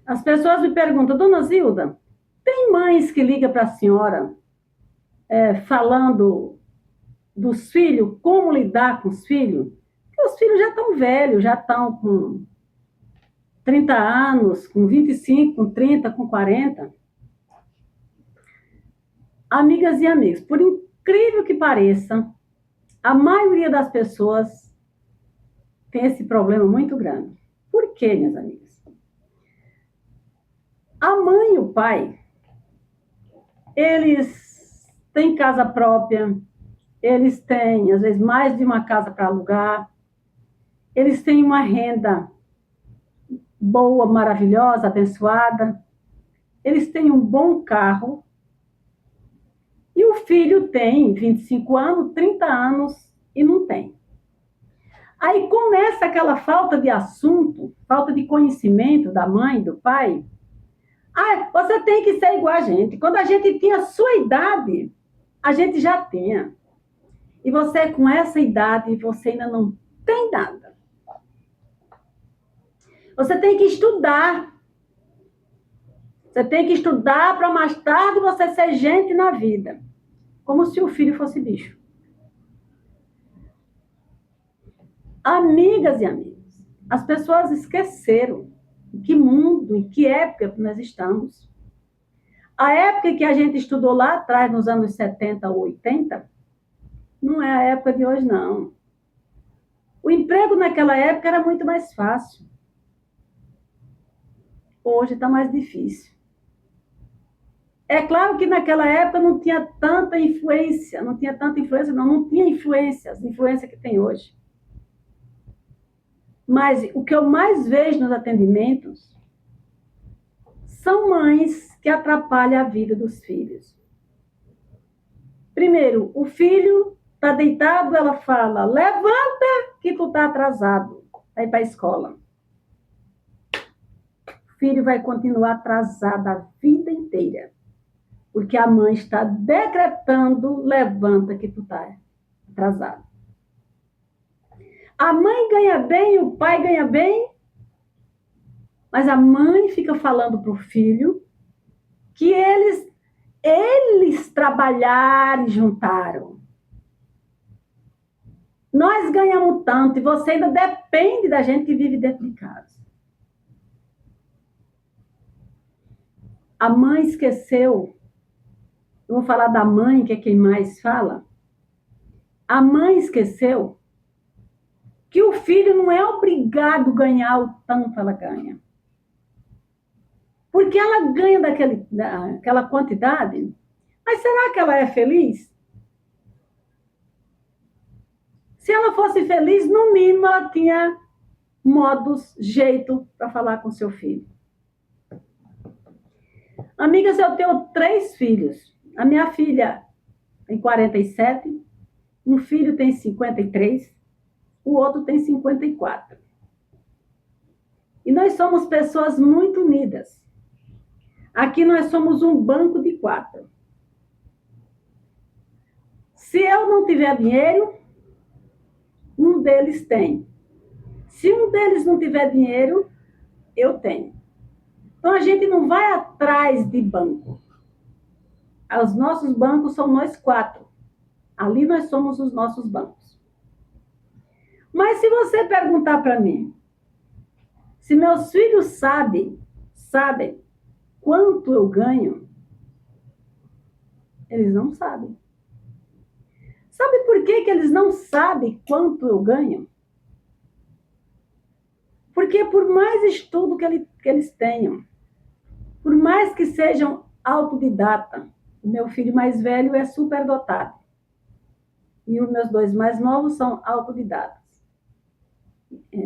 As pessoas me perguntam, dona Zilda, tem mães que ligam para a senhora falando dos filhos, como lidar com os filhos? Porque os filhos já estão velhos, já estão com 30 anos, com 25, com 30, com 40. Amigas e amigos, por incrível que pareça, a maioria das pessoas tem esse problema muito grande. Por quê, minhas amigas? A mãe e o pai, eles têm casa própria, eles têm, às vezes, mais de uma casa para alugar, eles têm uma renda boa, maravilhosa, abençoada, eles têm um bom carro, e o filho tem 25 anos, 30 anos e não tem. Aí começa aquela falta de assunto, falta de conhecimento da mãe, do pai. Ah, você tem que ser igual a gente. Quando a gente tinha a sua idade, a gente já tinha. E você, com essa idade, você ainda não tem nada. Você tem que estudar. Você tem que estudar para mais tarde você ser gente na vida. Como se o filho fosse bicho. Amigas e amigos, as pessoas esqueceram em que mundo, em que época nós estamos. A época que a gente estudou lá atrás, nos anos 70 ou 80, não é a época de hoje, não. O emprego naquela época era muito mais fácil. Hoje está mais difícil. É claro que naquela época não tinha tanta influência, não tinha influência, as influências que tem hoje. Mas o que eu mais vejo nos atendimentos são mães que atrapalham a vida dos filhos. Primeiro, o filho está deitado, ela fala, levanta que tu está atrasado, vai para a escola. O filho vai continuar atrasado a vida inteira, porque a mãe está decretando, levanta que tu está atrasado. A mãe ganha bem, o pai ganha bem, mas a mãe fica falando para o filho que eles trabalharam e juntaram. Nós ganhamos tanto e você ainda depende da gente que vive dentro de casa. A mãe esqueceu. Eu vou falar da mãe, que é quem mais fala. A mãe esqueceu que o filho não é obrigado a ganhar o tanto ela ganha. Porque ela ganha daquela quantidade, mas será que ela é feliz? Se ela fosse feliz, no mínimo ela tinha modos, jeito para falar com seu filho. Amigas, eu tenho 3 filhos. A minha filha tem 47, um filho tem 53, o outro tem 54. E nós somos pessoas muito unidas. Aqui nós somos um banco de 4. Se eu não tiver dinheiro, um deles tem. Se um deles não tiver dinheiro, eu tenho. Então a gente não vai atrás de banco. Os nossos bancos são nós 4. Ali nós somos os nossos bancos. Mas se você perguntar para mim, se meus filhos sabem quanto eu ganho, eles não sabem. Sabe por que eles não sabem quanto eu ganho? Porque por mais estudo que eles tenham, por mais que sejam autodidata, o meu filho mais velho é superdotado. E os meus 2 mais novos são autodidatas.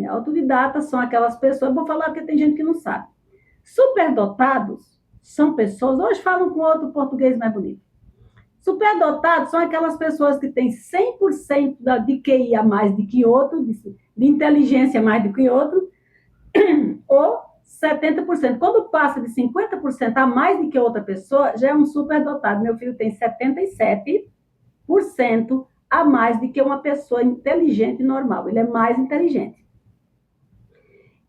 Autodidatas são aquelas pessoas, vou falar porque tem gente que não sabe. Superdotados são pessoas, hoje falam com outro português mais bonito. Superdotados são aquelas pessoas que têm 100% de QI a mais do que outro, de inteligência a mais do que outro, ou 70%. Quando passa de 50% a mais do que outra pessoa, já é um superdotado. Meu filho tem 77% a mais do que uma pessoa inteligente e normal. Ele é mais inteligente.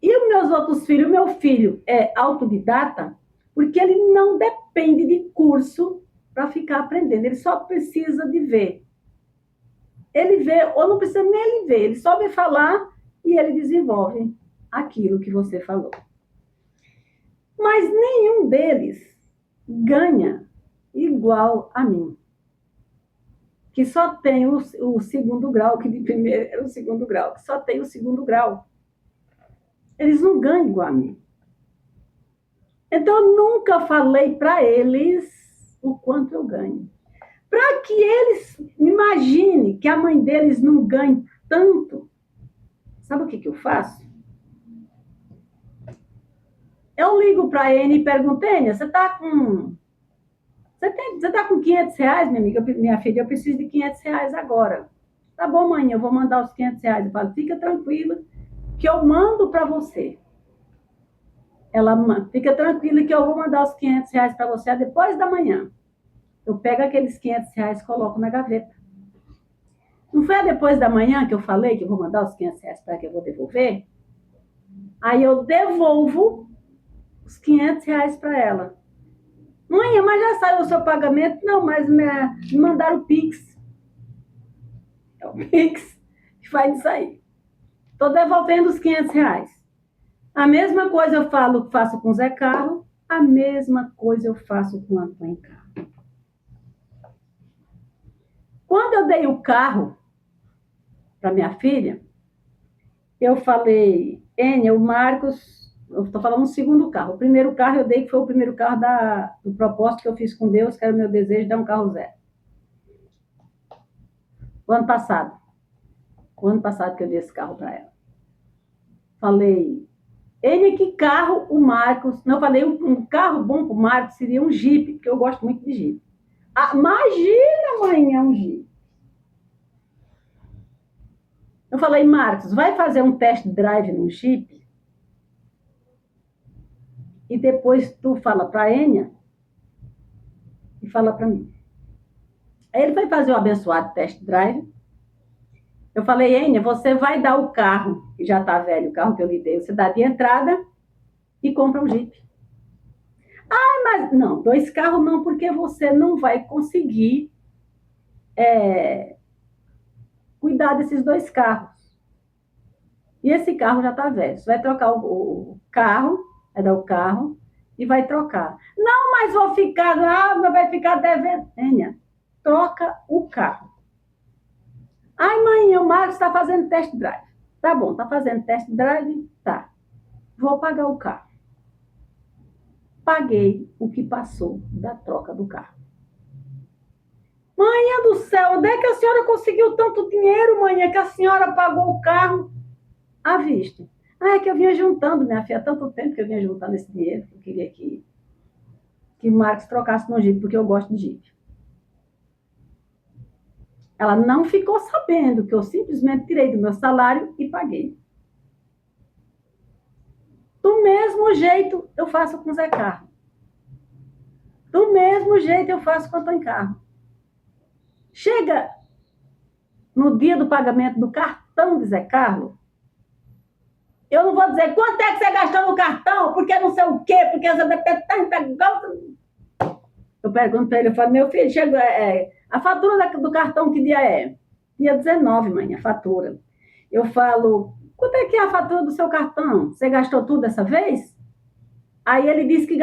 E os meus outros filhos, o meu filho é autodidata, porque ele não depende de curso para ficar aprendendo, ele só precisa de ver. Ele vê, ou não precisa nem ele ver, ele só vê falar e ele desenvolve aquilo que você falou. Mas nenhum deles ganha igual a mim, que só tem o segundo grau, que de primeiro era o segundo grau, que só tem o segundo grau. Eles não ganham igual a mim. Então, eu nunca falei para eles o quanto eu ganho. Para que eles imaginem que a mãe deles não ganhe tanto, sabe o que eu faço? Eu ligo para a Ene e pergunto, Ene, você está com... Você tá com 500 reais, minha amiga? Minha filha, eu preciso de 500 reais agora. Tá bom, mãe, eu vou mandar os 500 reais. Eu falo, fica tranquila, que eu mando para você. Ela fica tranquila que eu vou mandar os 500 reais para você depois da manhã. Eu pego aqueles 500 reais e coloco na gaveta. Não foi depois da manhã que eu falei que eu vou mandar os 500 reais para que eu vou devolver? Aí eu devolvo os 500 reais para ela. Mãe, mas já saiu o seu pagamento? Não, mas me mandaram o Pix. É o Pix que faz isso aí. Estou devolvendo os 500 reais. A mesma coisa eu faço com o Zé Carlos, a mesma coisa eu faço com o Antônio Carlos. Quando eu dei o carro para minha filha, eu falei, Enia, o Marcos, eu estou falando um segundo carro. O primeiro carro eu dei, que foi o primeiro carro do propósito que eu fiz com Deus, que era o meu desejo de dar um carro zero. O ano passado que eu dei esse carro para ela. Falei, Enia, que carro o Marcos... Não, falei, um carro bom para o Marcos seria um Jeep, porque eu gosto muito de Jeep. Ah, imagina, mãe, é um Jeep. Eu falei, Marcos, vai fazer um test drive no Jeep? E depois tu fala para a Enia e fala para mim. Aí ele foi fazer o abençoado test drive. Eu falei, Enia, você vai dar o carro, que já está velho, o carro que eu lhe dei, você dá de entrada e compra um Jeep. Ah, mas não, 2 carros não, porque você não vai conseguir cuidar desses 2 carros. E esse carro já está velho. Você vai trocar o carro, vai dar o carro e vai trocar. Não, mas vou ficar, vai ficar devendo. Enia, troca o carro. Ai, mãe, o Marcos está fazendo test drive. Tá bom, está fazendo test drive? Tá. Vou pagar o carro. Paguei o que passou da troca do carro. Mãe do céu, onde é que a senhora conseguiu tanto dinheiro, mãe? É que a senhora pagou o carro à vista. Ah, é que eu vinha juntando, minha filha, há tanto tempo que eu vinha juntando esse dinheiro, que eu queria que o Marcos trocasse no Jeep, porque eu gosto de Jeep. Ela não ficou sabendo que eu simplesmente tirei do meu salário e paguei. Do mesmo jeito eu faço com o Zé Carlos. Do mesmo jeito eu faço com o Antônio Carlos. Chega no dia do pagamento do cartão de Zé Carlos, eu não vou dizer quanto é que você gastou no cartão, porque não sei o quê, porque você deve ter tanta... Eu pergunto para ele, eu falo, meu filho, chega, a fatura do cartão que dia é? Dia 19, mãe, a fatura. Eu falo, quanto é que é a fatura do seu cartão? Você gastou tudo dessa vez? Aí ele disse que,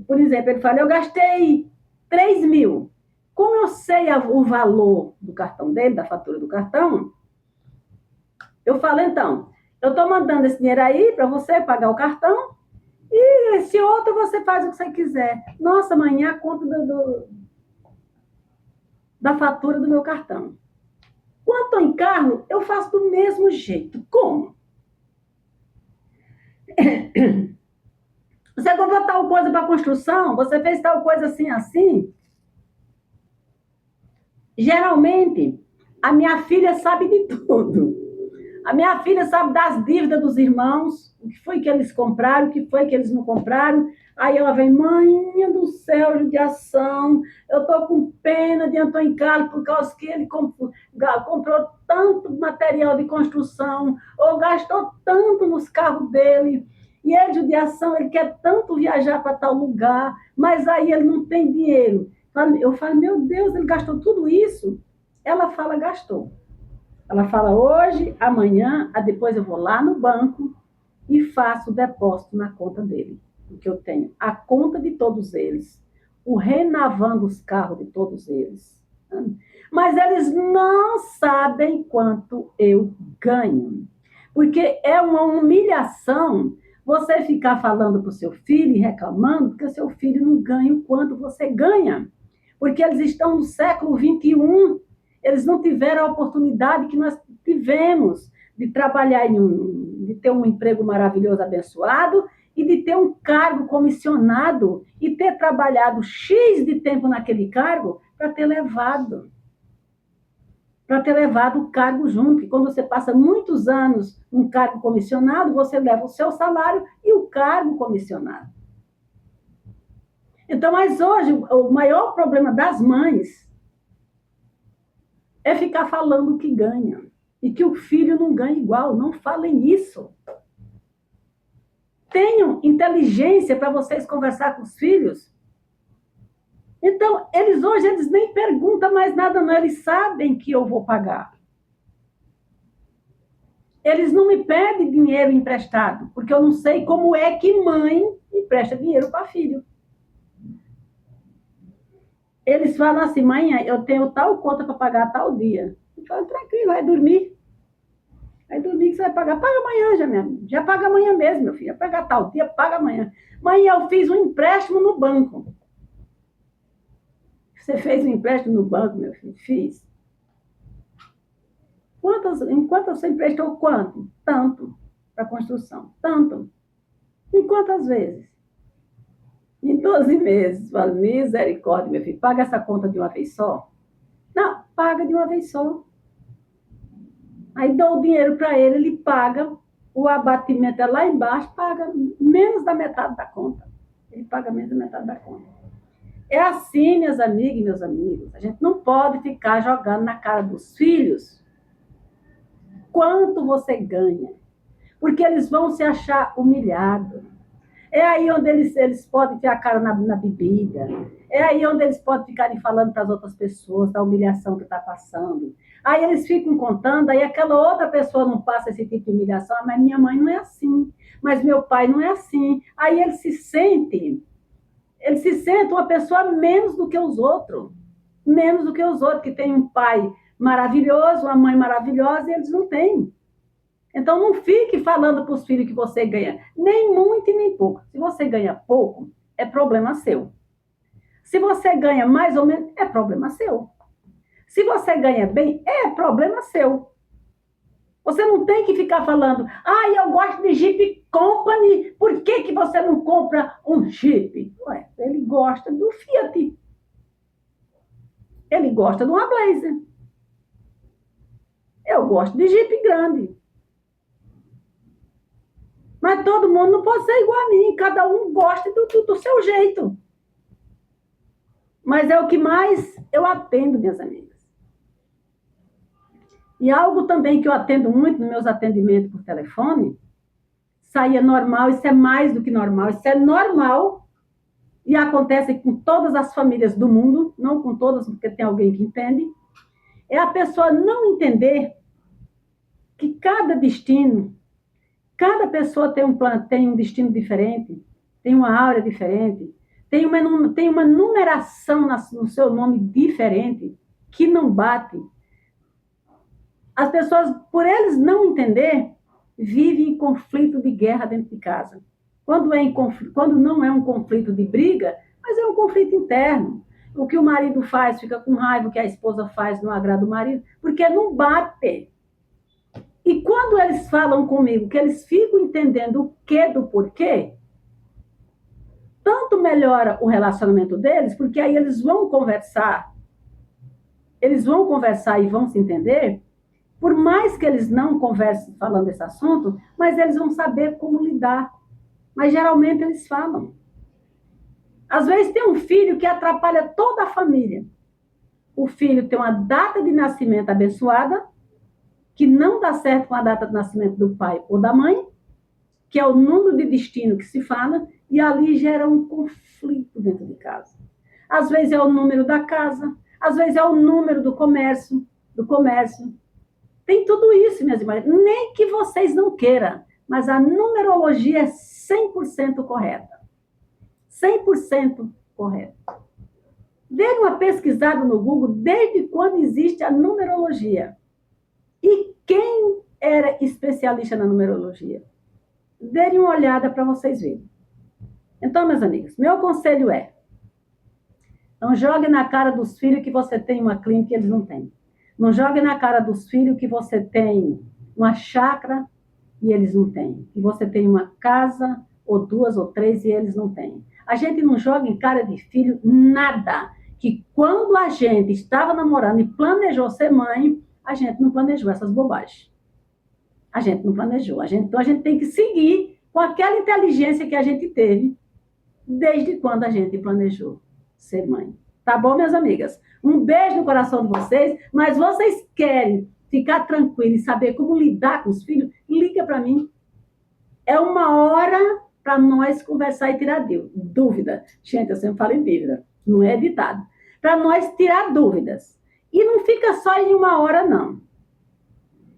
por exemplo, ele fala, eu gastei 3 mil. Como eu sei o valor do cartão dele, da fatura do cartão, eu falo, então, eu estou mandando esse dinheiro aí para você pagar o cartão e esse outro você faz o que você quiser. Nossa, mãe, é a conta da fatura do meu cartão. O Antônio Carlos, eu faço do mesmo jeito. Como? Você comprou tal coisa para construção? Você fez tal coisa assim, assim? Geralmente, a minha filha sabe de tudo. A minha filha sabe das dívidas dos irmãos, o que foi que eles compraram, o que foi que eles não compraram. Aí ela vem, mãe do céu, judiação, eu estou com pena de Antônio Carlos por causa que ele comprou tanto material de construção, ou gastou tanto nos carros dele, e ele, judiação, ele quer tanto viajar para tal lugar, mas aí ele não tem dinheiro. Eu falo, meu Deus, ele gastou tudo isso? Ela fala, gastou. Ela fala, hoje, amanhã, depois eu vou lá no banco e faço o depósito na conta dele, porque eu tenho a conta de todos eles, o Renavan dos carros de todos eles. Mas eles não sabem quanto eu ganho, porque é uma humilhação você ficar falando para o seu filho e reclamando porque o seu filho não ganha o quanto você ganha, porque eles estão no século XXI. Eles não tiveram a oportunidade que nós tivemos de trabalhar de ter um emprego maravilhoso, abençoado, e de ter um cargo comissionado e ter trabalhado X de tempo naquele cargo para ter levado o cargo junto. E quando você passa muitos anos num cargo comissionado, você leva o seu salário e o cargo comissionado. Então, mas hoje, o maior problema das mães é ficar falando que ganha e que o filho não ganha igual. Não falem isso. Tenham inteligência para vocês conversar com os filhos. Então, eles nem perguntam mais nada, não. Eles sabem que eu vou pagar. Eles não me pedem dinheiro emprestado, porque eu não sei como é que mãe empresta dinheiro para filho. Eles falam assim, mãe, eu tenho tal conta para pagar tal dia. Eu falo, tranquilo, vai dormir. Vai dormir que você vai pagar. Paga amanhã, já paga amanhã mesmo, meu filho. Vai pagar tal dia, paga amanhã. Mãe, eu fiz um empréstimo no banco. Você fez um empréstimo no banco, meu filho? Fiz. Enquanto você emprestou quanto? Tanto para construção. Tanto. Em quantas vezes? Em 12 meses. Falo, misericórdia, meu filho. Paga essa conta de uma vez só? Não, paga de uma vez só. Aí dou o dinheiro para ele, ele paga. O abatimento é lá embaixo, paga menos da metade da conta. Ele paga menos da metade da conta. É assim, minhas amigas e meus amigos. A gente não pode ficar jogando na cara dos filhos quanto você ganha, porque eles vão se achar humilhados. É aí onde eles podem ter a cara na bebida. É aí onde eles podem ficarem falando para as outras pessoas da humilhação que está passando. Aí eles ficam contando, aí aquela outra pessoa não passa esse tipo de humilhação. Ah, mas minha mãe não é assim, mas meu pai não é assim. Aí eles se sentem uma pessoa menos do que os outros. Menos do que os outros, que tem um pai maravilhoso, uma mãe maravilhosa, e eles não têm. Então, não fique falando para os filhos que você ganha nem muito e nem pouco. Se você ganha pouco, é problema seu. Se você ganha mais ou menos, é problema seu. Se você ganha bem, é problema seu. Você não tem que ficar falando, eu gosto de Jeep Company, por que você não compra um Jeep? Ué, ele gosta do Fiat. Ele gosta de uma Blazer. Eu gosto de Jeep grande. Mas todo mundo não pode ser igual a mim. Cada um gosta do seu jeito. Mas é o que mais eu atendo, minhas amigas. E algo também que eu atendo muito nos meus atendimentos por telefone, saía normal, isso é mais do que normal, isso é normal e acontece com todas as famílias do mundo, não com todas, porque tem alguém que entende, é a pessoa não entender que cada pessoa tem um destino diferente, tem uma áurea diferente, tem uma numeração no seu nome diferente, que não bate. As pessoas, por eles não entender, vivem em conflito de guerra dentro de casa. Quando não é um conflito de briga, mas é um conflito interno. O que o marido faz, fica com raiva, o que a esposa faz, não agrada o marido, porque não bate. E quando eles falam comigo, que eles ficam entendendo o que do porquê, tanto melhora o relacionamento deles, porque aí eles vão conversar e vão se entender, Por mais que eles não conversem falando desse assunto, mas eles vão saber como lidar. Mas geralmente eles falam. Às vezes tem um filho que atrapalha toda a família. O filho tem uma data de nascimento abençoada, que não dá certo com a data de nascimento do pai ou da mãe, que é o número de destino que se fala, e ali gera um conflito dentro de casa. Às vezes é o número da casa, às vezes é o número do comércio. Tem tudo isso, minhas irmãs. Nem que vocês não queiram, mas a numerologia é 100% correta. 100% correta. Dê uma pesquisada no Google desde quando existe a numerologia. E quem era especialista na numerologia? Dê uma olhada para vocês verem. Então, meus amigos, meu conselho é: não jogue na cara dos filhos que você tem uma clínica e eles não têm. Não jogue na cara dos filhos que você tem uma chácara e eles não têm. Que você tem uma casa, ou 2 ou 3 e eles não têm. A gente não joga em cara de filho nada. Que quando a gente estava namorando e planejou ser mãe, a gente não planejou essas bobagens. A gente não planejou. Então a gente tem que seguir com aquela inteligência que a gente teve desde quando a gente planejou ser mãe. Tá bom, minhas amigas? Um beijo no coração de vocês, mas vocês querem ficar tranquilos e saber como lidar com os filhos? Liga para mim. É uma hora para nós conversar e tirar dúvida. Gente, eu sempre falo em dúvida, não é ditado. Para nós tirar dúvidas. E não fica só em uma hora, não.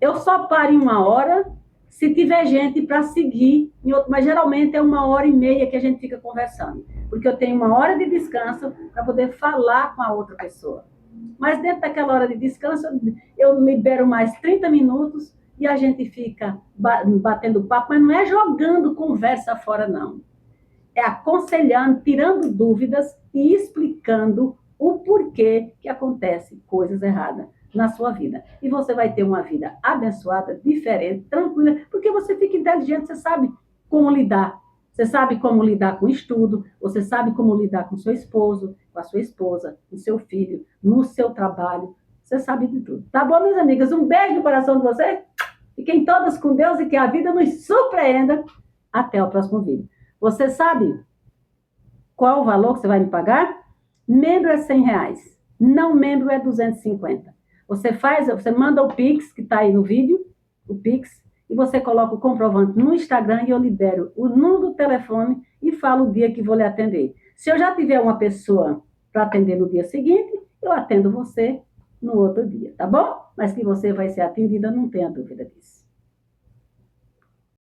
Eu só paro em uma hora se tiver gente para seguir em outro, mas geralmente é 1h30 que a gente fica conversando, porque eu tenho 1 hora de descanso para poder falar com a outra pessoa. Mas dentro daquela hora de descanso, eu libero mais 30 minutos e a gente fica batendo papo, mas não é jogando conversa fora, não. É aconselhando, tirando dúvidas e explicando o porquê que acontece coisas erradas na sua vida. E você vai ter uma vida abençoada, diferente, tranquila, porque você fica inteligente, você sabe como lidar. Você sabe como lidar com o estudo, você sabe como lidar com seu esposo, com a sua esposa, com seu filho, no seu trabalho. Você sabe de tudo. Tá bom, minhas amigas? Um beijo no coração de vocês. Fiquem todas com Deus e que a vida nos surpreenda. Até o próximo vídeo. Você sabe qual o valor que você vai me pagar? Membro é R$100. Não membro é 250. Você manda o Pix, que está aí no vídeo, o Pix, e você coloca o comprovante no Instagram e eu libero o número do telefone e falo o dia que vou lhe atender. Se eu já tiver uma pessoa para atender no dia seguinte, eu atendo você no outro dia, tá bom? Mas que você vai ser atendida, não tenha dúvida disso.